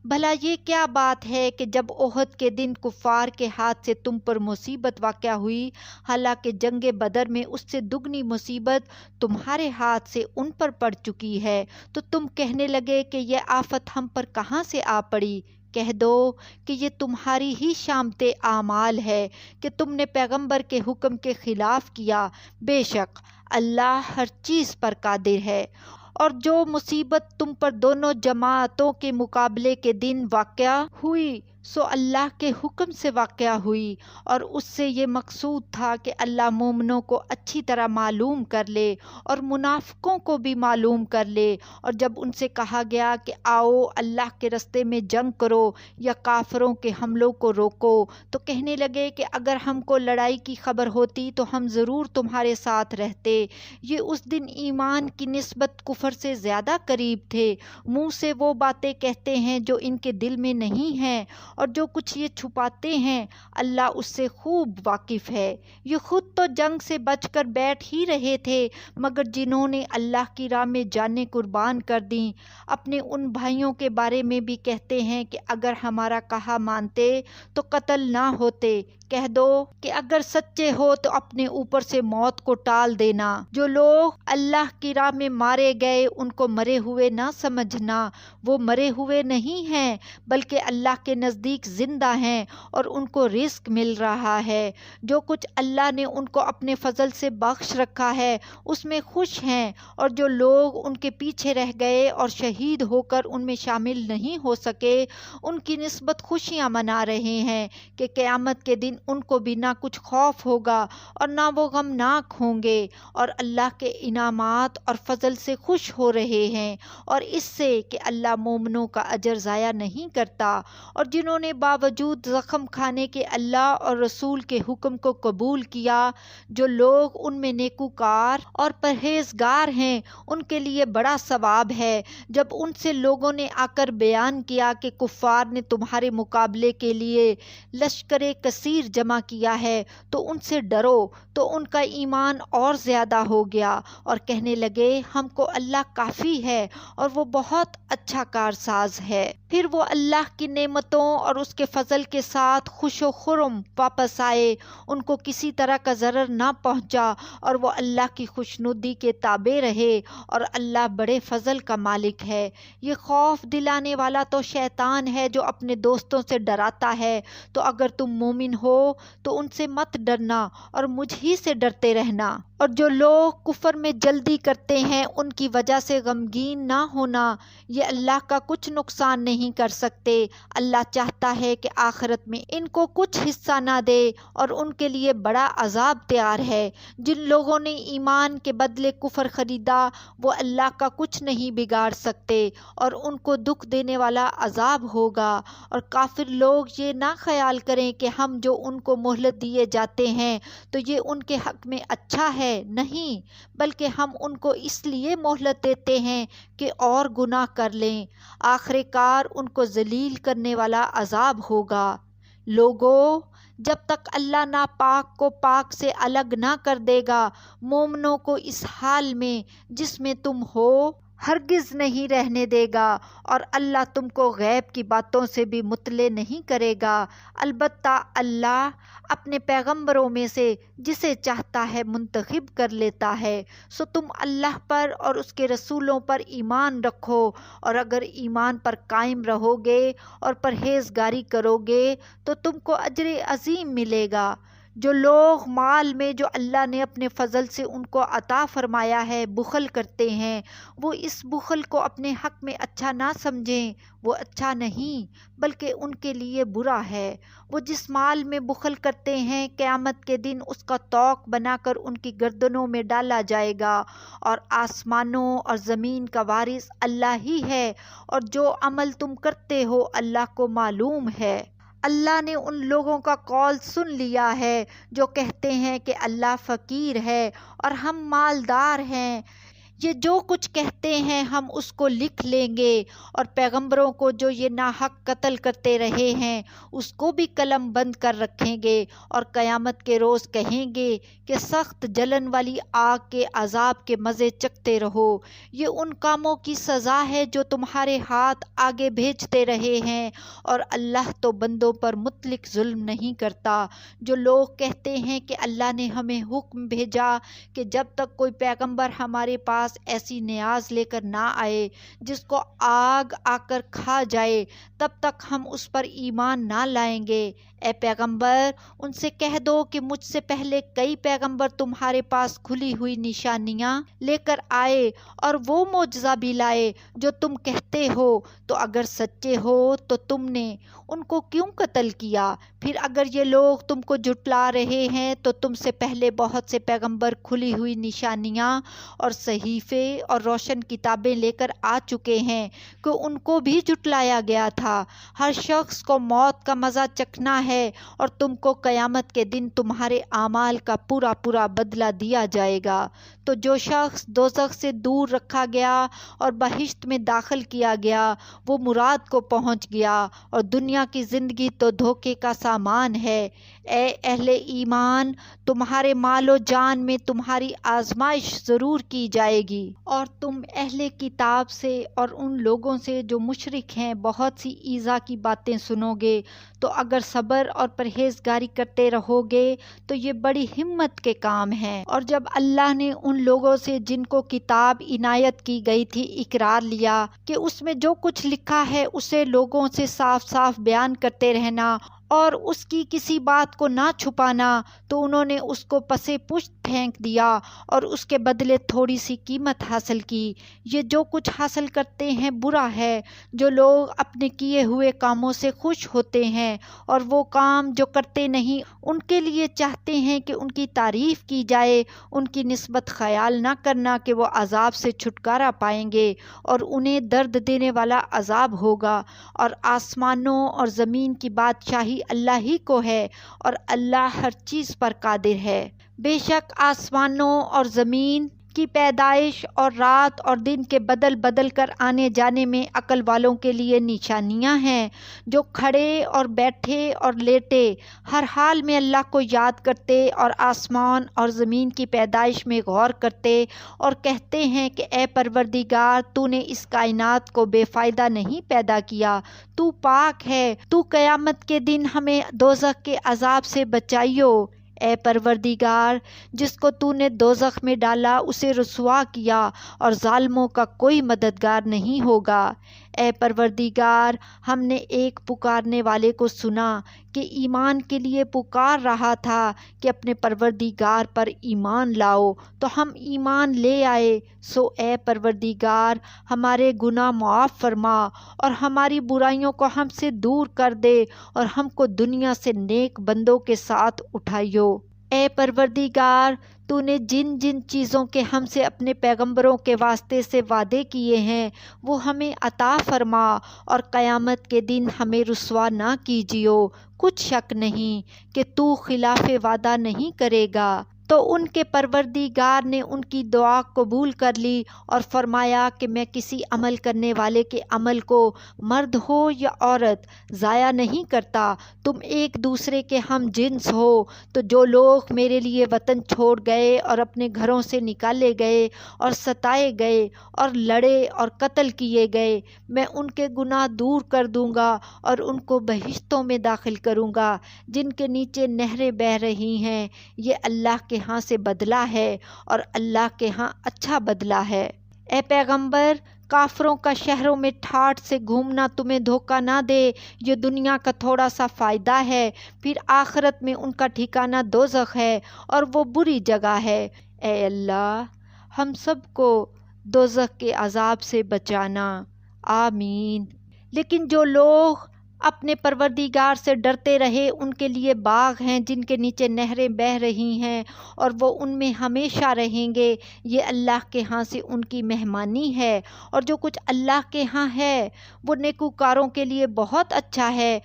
بھلا یہ کیا بات ہے کہ جب احد کے دن کفار کے ہاتھ سے تم پر مصیبت واقع ہوئی، حالانکہ جنگ بدر میں اس سے دگنی مصیبت تمہارے ہاتھ سے ان پر پڑ چکی ہے، تو تم کہنے لگے کہ یہ آفت ہم پر کہاں سے آ پڑی؟ کہہ دو کہ یہ تمہاری ہی شامت اعمال ہے کہ تم نے پیغمبر کے حکم کے خلاف کیا۔ بے شک اللہ ہر چیز پر قادر ہے۔ اور جو مصیبت تم پر دونوں جماعتوں کے مقابلے کے دن واقع ہوئی سو اللہ کے حکم سے واقع ہوئی، اور اس سے یہ مقصود تھا کہ اللہ مومنوں کو اچھی طرح معلوم کر لے اور منافقوں کو بھی معلوم کر لے۔ اور جب ان سے کہا گیا کہ آؤ اللہ کے رستے میں جنگ کرو یا کافروں کے حملوں کو روکو، تو کہنے لگے کہ اگر ہم کو لڑائی کی خبر ہوتی تو ہم ضرور تمہارے ساتھ رہتے۔ یہ اس دن ایمان کی نسبت کفر سے زیادہ قریب تھے۔ منہ سے وہ باتیں کہتے ہیں جو ان کے دل میں نہیں ہیں، اور جو کچھ یہ چھپاتے ہیں اللہ اس سے خوب واقف ہے۔ یہ خود تو جنگ سے بچ کر بیٹھ ہی رہے تھے، مگر جنہوں نے اللہ کی راہ میں جانیں قربان کر دیں، اپنے ان بھائیوں کے بارے میں بھی کہتے ہیں کہ اگر ہمارا کہا مانتے تو قتل نہ ہوتے۔ کہہ دو کہ اگر سچے ہو تو اپنے اوپر سے موت کو ٹال دینا۔ جو لوگ اللہ کی راہ میں مارے گئے ان کو مرے ہوئے نہ سمجھنا، وہ مرے ہوئے نہیں ہیں بلکہ اللہ کے نزدیک زندہ ہیں اور ان کو رزق مل رہا ہے۔ جو کچھ اللہ نے ان کو اپنے فضل سے بخش رکھا ہے اس میں خوش ہیں، اور جو لوگ ان کے پیچھے رہ گئے اور شہید ہو کر ان میں شامل نہیں ہو سکے ان کی نسبت خوشیاں منا رہے ہیں کہ قیامت کے دن ان کو بھی نہ کچھ خوف ہوگا اور نہ وہ غمناک ہوں گے، اور اللہ کے انعامات اور فضل سے خوش ہو رہے ہیں، اور اس سے کہ اللہ مومنوں کا اجر ضائع نہیں کرتا۔ اور جنہوں نے باوجود زخم کھانے کے اللہ اور رسول کے حکم کو قبول کیا، جو لوگ ان میں نیکوکار اور پرہیزگار ہیں ان کے لیے بڑا ثواب ہے۔ جب ان سے لوگوں نے آ کر بیان کیا کہ کفار نے تمہارے مقابلے کے لیے لشکر کثیر جمع کیا ہے تو ان سے ڈرو، تو ان کا ایمان اور زیادہ ہو گیا اور کہنے لگے ہم کو اللہ کافی ہے اور وہ بہت اچھا کارساز ہے۔ پھر وہ اللہ کی نعمتوں اور اس کے فضل کے ساتھ خوش و خرم واپس آئے، ان کو کسی طرح کا ضرر نہ پہنچا، اور وہ اللہ کی خوشنودی کے تابع رہے، اور اللہ بڑے فضل کا مالک ہے۔ یہ خوف دلانے والا تو شیطان ہے جو اپنے دوستوں سے ڈراتا ہے، تو اگر تم مومن ہو تو ان سے مت ڈرنا اور مجھ ہی سے ڈرتے رہنا۔ اور جو لوگ کفر میں جلدی کرتے ہیں ان کی وجہ سے غمگین نہ ہونا، یہ اللہ کا کچھ نقصان نہیں کر سکتے۔ اللہ چاہتا ہے کہ آخرت میں ان کو کچھ حصہ نہ دے اور ان کے لیے بڑا عذاب تیار ہے۔ جن لوگوں نے ایمان کے بدلے کفر خریدا وہ اللہ کا کچھ نہیں بگاڑ سکتے، اور ان کو دکھ دینے والا عذاب ہوگا۔ اور کافر لوگ یہ نہ خیال کریں کہ ہم جو ان کو مہلت دیے جاتے ہیں تو یہ ان کے حق میں اچھا ہے، نہیں، بلکہ ہم ان کو اس لیے مہلت دیتے ہیں کہ اور گناہ کر لیں، آخر کار ان کو ذلیل کرنے والا عذاب ہوگا۔ لوگو، جب تک اللہ ناپاک کو پاک سے الگ نہ کر دے گا، مومنوں کو اس حال میں جس میں تم ہو ہرگز نہیں رہنے دے گا، اور اللہ تم کو غیب کی باتوں سے بھی مطلع نہیں کرے گا۔ البتہ اللہ اپنے پیغمبروں میں سے جسے چاہتا ہے منتخب کر لیتا ہے، سو تم اللہ پر اور اس کے رسولوں پر ایمان رکھو، اور اگر ایمان پر قائم رہو گے اور پرہیزگاری کرو گے تو تم کو اجر عظیم ملے گا۔ جو لوگ مال میں جو اللہ نے اپنے فضل سے ان کو عطا فرمایا ہے بخل کرتے ہیں، وہ اس بخل کو اپنے حق میں اچھا نہ سمجھیں، وہ اچھا نہیں بلکہ ان کے لیے برا ہے۔ وہ جس مال میں بخل کرتے ہیں قیامت کے دن اس کا طوق بنا کر ان کی گردنوں میں ڈالا جائے گا، اور آسمانوں اور زمین کا وارث اللہ ہی ہے، اور جو عمل تم کرتے ہو اللہ کو معلوم ہے۔ اللہ نے ان لوگوں کا قول سن لیا ہے جو کہتے ہیں کہ اللہ فقیر ہے اور ہم مالدار ہیں۔ یہ جو کچھ کہتے ہیں ہم اس کو لکھ لیں گے، اور پیغمبروں کو جو یہ ناحق قتل کرتے رہے ہیں اس کو بھی قلم بند کر رکھیں گے، اور قیامت کے روز کہیں گے کہ سخت جلن والی آگ کے عذاب کے مزے چکھتے رہو۔ یہ ان کاموں کی سزا ہے جو تمہارے ہاتھ آگے بھیجتے رہے ہیں، اور اللہ تو بندوں پر مطلق ظلم نہیں کرتا۔ جو لوگ کہتے ہیں کہ اللہ نے ہمیں حکم بھیجا کہ جب تک کوئی پیغمبر ہمارے پاس ایسی نیاز لے کر نہ آئے جس کو آگ آ کر کھا جائے تب تک ہم اس پر ایمان نہ لائیں گے، اے پیغمبر ان سے کہہ دو کہ مجھ سے پہلے کئی پیغمبر تمہارے پاس کھلی ہوئی نشانیاں لے کر آئے اور وہ معجزہ بھی لائے جو تم کہتے ہو، تو اگر سچے ہو تو تم نے ان کو کیوں قتل کیا؟ پھر اگر یہ لوگ تم کو جھٹلا رہے ہیں تو تم سے پہلے بہت سے پیغمبر کھلی ہوئی نشانیاں اور صحیفے اور روشن کتابیں لے کر آ چکے ہیں کہ ان کو بھی جھٹلایا گیا تھا۔ ہر شخص کو موت کا مزہ چکھنا ہے، اور تم کو قیامت کے دن تمہارے اعمال کا پورا پورا بدلہ دیا جائے گا۔ تو جو شخص دوزخ سے دور رکھا گیا اور بہشت میں داخل کیا گیا وہ مراد کو پہنچ گیا، اور دنیا کی زندگی تو دھوکے کا سامان ہے۔ اے اہل ایمان، تمہارے مال و جان میں تمہاری آزمائش ضرور کی جائے گی، اور تم اہل کتاب سے اور ان لوگوں سے جو مشرک ہیں بہت سی ایذا کی باتیں سنو گے، تو اگر صبر اور پرہیزگاری کرتے رہو گے تو یہ بڑی ہمت کے کام ہیں۔ اور جب اللہ نے ان لوگوں سے جن کو کتاب عنایت کی گئی تھی اقرار لیا کہ اس میں جو کچھ لکھا ہے اسے لوگوں سے صاف صاف بیان کرتے رہنا اور اس کی کسی بات کو نہ چھپانا، تو انہوں نے اس کو پسے پشت پھینک دیا اور اس کے بدلے تھوڑی سی قیمت حاصل کی۔ یہ جو کچھ حاصل کرتے ہیں برا ہے۔ جو لوگ اپنے کیے ہوئے کاموں سے خوش ہوتے ہیں اور وہ کام جو کرتے نہیں ان کے لیے چاہتے ہیں کہ ان کی تعریف کی جائے، ان کی نسبت خیال نہ کرنا کہ وہ عذاب سے چھٹکارا پائیں گے اور انہیں درد دینے والا عذاب ہوگا۔ اور آسمانوں اور زمین کی بادشاہی اللہ ہی کو ہے، اور اللہ ہر چیز پر قادر ہے۔ بے شک آسمانوں اور زمین کی پیدائش اور رات اور دن کے بدل بدل کر آنے جانے میں عقل والوں کے لیے نشانیاں ہیں، جو کھڑے اور بیٹھے اور لیٹے ہر حال میں اللہ کو یاد کرتے اور آسمان اور زمین کی پیدائش میں غور کرتے اور کہتے ہیں کہ اے پروردگار تو نے اس کائنات کو بے فائدہ نہیں پیدا کیا، تو پاک ہے، تو قیامت کے دن ہمیں دوزخ کے عذاب سے بچائیو۔ اے پروردگار جس کو تو نے دوزخ میں ڈالا اسے رسوا کیا، اور ظالموں کا کوئی مددگار نہیں ہوگا۔ اے پروردگار ہم نے ایک پکارنے والے کو سنا کہ ایمان کے لیے پکار رہا تھا کہ اپنے پروردگار پر ایمان لاؤ، تو ہم ایمان لے آئے، سو اے پروردگار ہمارے گناہ معاف فرما اور ہماری برائیوں کو ہم سے دور کر دے، اور ہم کو دنیا سے نیک بندوں کے ساتھ اٹھائیو۔ اے پروردگار تو نے جن جن چیزوں کے ہم سے اپنے پیغمبروں کے واسطے سے وعدے کیے ہیں وہ ہمیں عطا فرما، اور قیامت کے دن ہمیں رسوا نہ کیجیو۔ کچھ شک نہیں کہ تو خلاف وعدہ نہیں کرے گا۔ تو ان کے پروردگار نے ان کی دعا قبول کر لی اور فرمایا کہ میں کسی عمل کرنے والے کے عمل کو مرد ہو یا عورت ضائع نہیں کرتا، تم ایک دوسرے کے ہم جنس ہو۔ تو جو لوگ میرے لیے وطن چھوڑ گئے اور اپنے گھروں سے نکالے گئے اور ستائے گئے اور لڑے اور قتل کیے گئے، میں ان کے گناہ دور کر دوں گا اور ان کو بہشتوں میں داخل کروں گا جن کے نیچے نہریں بہہ رہی ہیں۔ یہ اللہ کے ہاں سے بدلہ ہے، اور اللہ کے ہاں اچھا بدلہ ہے۔ اے پیغمبر کافروں کا شہروں میں ٹھاٹھ سے گھومنا تمہیں دھوکہ نہ دے، یہ دنیا کا تھوڑا سا فائدہ ہے، پھر آخرت میں ان کا ٹھکانہ دوزخ ہے اور وہ بری جگہ ہے۔ اے اللہ ہم سب کو دوزخ کے عذاب سے بچانا، آمین۔ لیکن جو لوگ اپنے پروردگار سے ڈرتے رہے ان کے لیے باغ ہیں جن کے نیچے نہریں بہہ رہی ہیں، اور وہ ان میں ہمیشہ رہیں گے، یہ اللہ کے ہاں سے ان کی مہمانی ہے، اور جو کچھ اللہ کے ہاں ہے وہ نیکوکاروں کے لیے بہت اچھا ہے۔